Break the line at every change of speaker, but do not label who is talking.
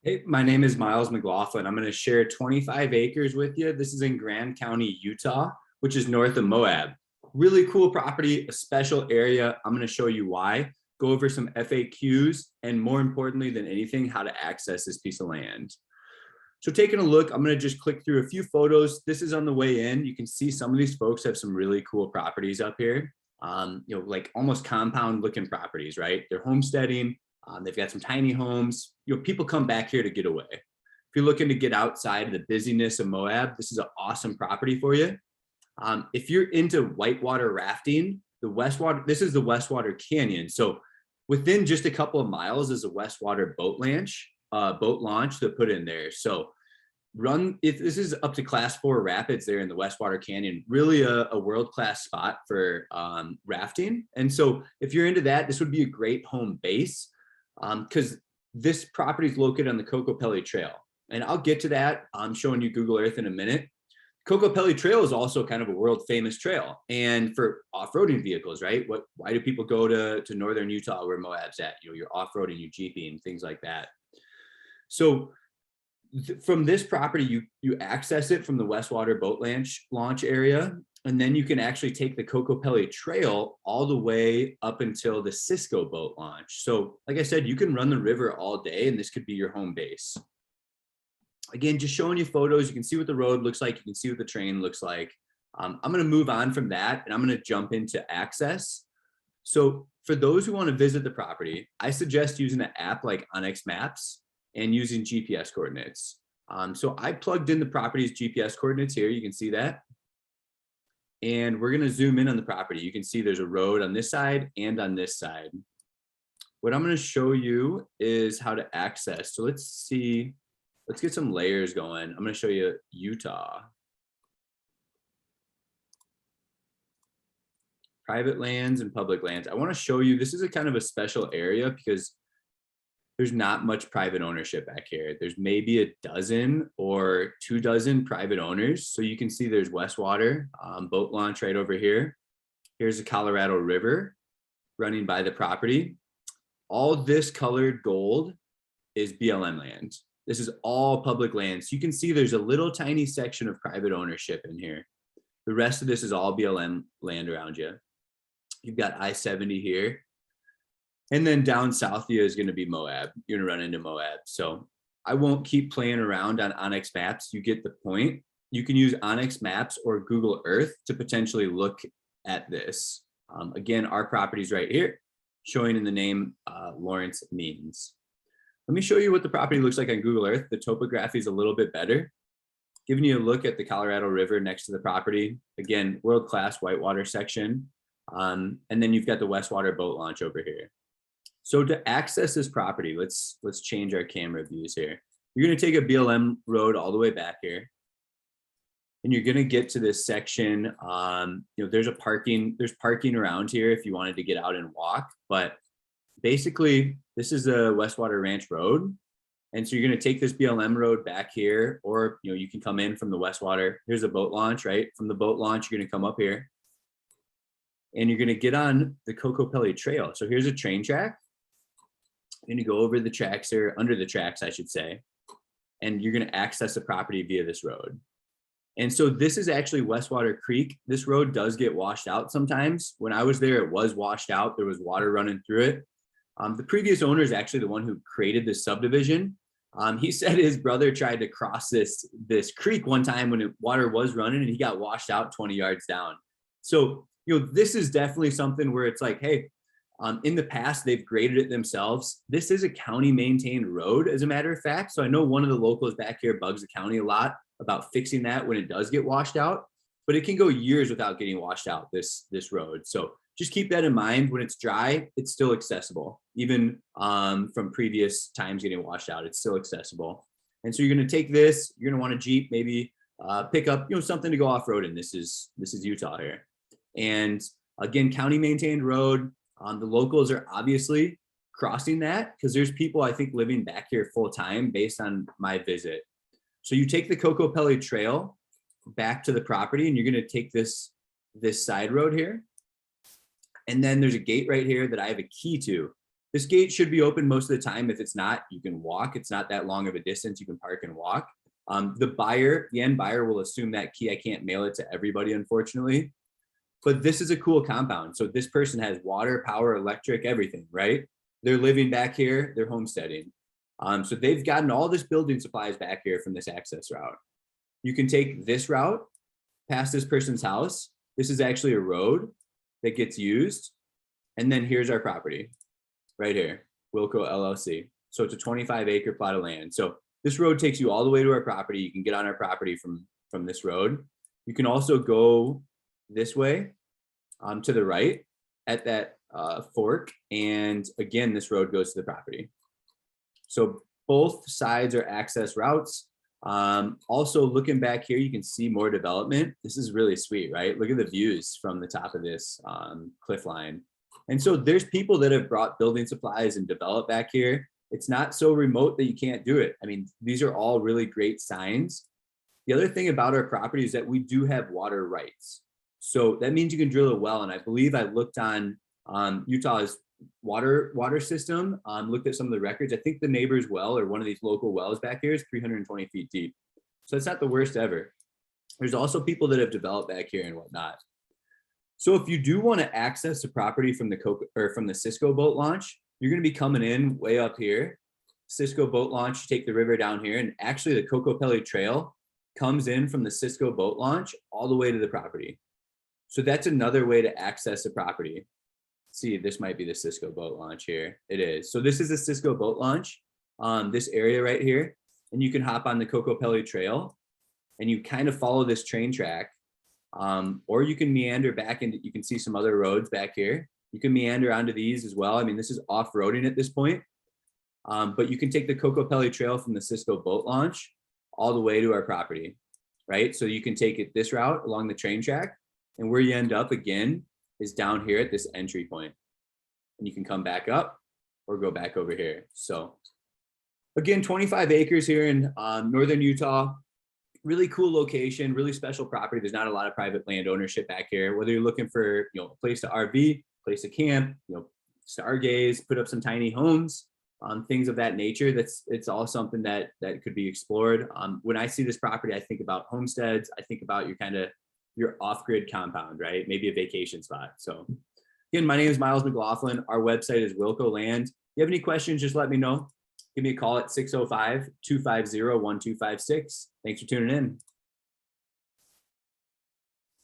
Hey, my name is Miles McLaughlin. I'm going to share 25 acres with you. This is in Grand County, Utah, which is north of Moab. Really cool property, a special area. I'm going to show you why, go over some FAQs, and more importantly than anything, how to access this piece of land. So taking a look, I'm going to just click through a few photos. This is on the way in. You can see some of these folks have some really cool properties up here. Like almost compound looking properties, right? They're homesteading. They've got some tiny homes. People come back here to get away. If you're looking to get outside of the busyness of Moab, this is an awesome property for you. If you're into whitewater rafting, this is the Westwater Canyon. So within just a couple of miles is a Westwater boat launch to put in there. So if this is up to class 4 rapids there in the Westwater Canyon, really a world-class spot for rafting. And so if you're into that, this would be a great home base because this property is located on the Kokopelli Trail. And I'll get to that. I'm showing you Google Earth in a minute. Kokopelli Trail is also kind of a world famous trail and for off-roading vehicles, right? Why do people go to northern Utah where Moab's at? You're off-roading, you're jeeping, things like that. So from this property, you access it from the Westwater boat launch area, and then you can actually take the Kokopelli Trail all the way up until the Cisco boat launch. So like I said, you can run the river all day, and this could be your home base. Again, just showing you photos. You can see what the road looks like. You can see what the train looks like. I'm going to move on from that, and I'm going to jump into access. So for those who want to visit the property, I suggest using an app like Onyx Maps and using GPS coordinates. So I plugged in the property's GPS coordinates here. You can see that. And we're going to zoom in on the property. You can see there's a road on this side and on this side. What I'm going to show you is how to access. So let's get some layers going. I'm going to show you Utah. Private lands and public lands. I want to show you, this is a kind of a special area because there's not much private ownership back here. There's maybe a dozen or 24 private owners. So you can see there's Westwater boat launch right over here. Here's the Colorado River running by the property. All this colored gold is BLM land. This is all public land. So you can see there's a little tiny section of private ownership in here. The rest of this is all BLM land around you. You've got I-70 here. And then down south here is going to be Moab. You're going to run into Moab. So I won't keep playing around on Onyx Maps. You get the point. You can use Onyx Maps or Google Earth to potentially look at this. Again, our property's right here, showing in the name Lawrence Means. Let me show you what the property looks like on Google Earth. The topography is a little bit better. Giving you a look at the Colorado River next to the property. Again, world-class whitewater section. And then you've got the Westwater boat launch over here. So to access this property, let's change our camera views here. You're going to take a BLM road all the way back here. And you're going to get to this section. There's parking around here if you wanted to get out and walk. But basically, this is the Westwater Ranch Road. And so you're going to take this BLM road back here, or you can come in from the Westwater. Here's a boat launch, right? From the boat launch, you're going to come up here. And you're going to get on the Kokopelli Trail. So here's a train track. You're going to go over the tracks here, under the tracks, I should say. And you're going to access the property via this road. And so this is actually Westwater Creek. This road does get washed out sometimes. When I was there, it was washed out. There was water running through it. The previous owner is actually the one who created this subdivision. He said his brother tried to cross this creek one time when water was running and he got washed out 20 yards down. So, this is definitely something where it's like, hey, in the past, they've graded it themselves. This is a county maintained road, as a matter of fact. So I know one of the locals back here bugs the county a lot about fixing that when it does get washed out, but it can go years without getting washed out, this road. So just keep that in mind. When it's dry, it's still accessible. Even from previous times getting washed out, it's still accessible. And so you're going to take this, you're going to want a Jeep, maybe pick up, something to go off-road in. This is Utah here. And again, county maintained road. The locals are obviously crossing that because there's people, I think, living back here full time based on my visit. So you take the Kokopelli Trail back to the property and you're going to take this side road here. And then there's a gate right here that I have a key to. This gate should be open most of the time. If it's not, you can walk. It's not that long of a distance. You can park and walk. The end buyer will assume that key. I can't mail it to everybody, unfortunately. But this is a cool compound. So this person has water, power, electric, everything, right? They're living back here. They're homesteading. So they've gotten all this building supplies back here from this access route. You can take this route past this person's house. This is actually a road that gets used. And then here's our property right here, Wilco LLC. So it's a 25-acre plot of land. So this road takes you all the way to our property. You can get on our property from this road. You can also go this way to the right at that fork. And again, this road goes to the property. So both sides are access routes. Also looking back here, you can see more development. This is really sweet, right? Look at the views from the top of this cliff line. And so there's people that have brought building supplies and developed back here. It's not so remote that you can't do it. I mean, these are all really great signs. The other thing about our property is that we do have water rights. So that means you can drill a well. And I believe I looked on Utah's water system, looked at some of the records. I think the neighbor's well, or one of these local wells back here, is 320 feet deep. So it's not the worst ever. There's also people that have developed back here and whatnot. So if you do want to access the property from the Cisco boat launch, you're going to be coming in way up here. Cisco boat launch, you take the river down here, and actually the Kokopelli Trail comes in from the Cisco boat launch all the way to the property. So that's another way to access the property. See, this might be the Cisco boat launch here. It is. So this is the Cisco boat launch, this area right here. And you can hop on the Kokopelli Trail and you kind of follow this train track. Or you can meander back, and you can see some other roads back here. You can meander onto these as well. I mean, this is off-roading at this point. But you can take the Kokopelli Trail from the Cisco boat launch all the way to our property, right? So you can take it this route along the train track, and where you end up again is down here at this entry point. And you can come back up or go back over here. So again, 25 acres here in northern Utah. Really cool location, really special property. There's not a lot of private land ownership back here. Whether you're looking for, a place to RV, place to camp, stargaze, put up some tiny homes, things of that nature. It's all something that could be explored. When I see this property, I think about homesteads. I think about your off-grid compound, right? Maybe a vacation spot. So again, my name is Miles McLaughlin. Our website is Wilco Land. If you have any questions, just let me know. Give me a call at 605-250-1256. Thanks for tuning in.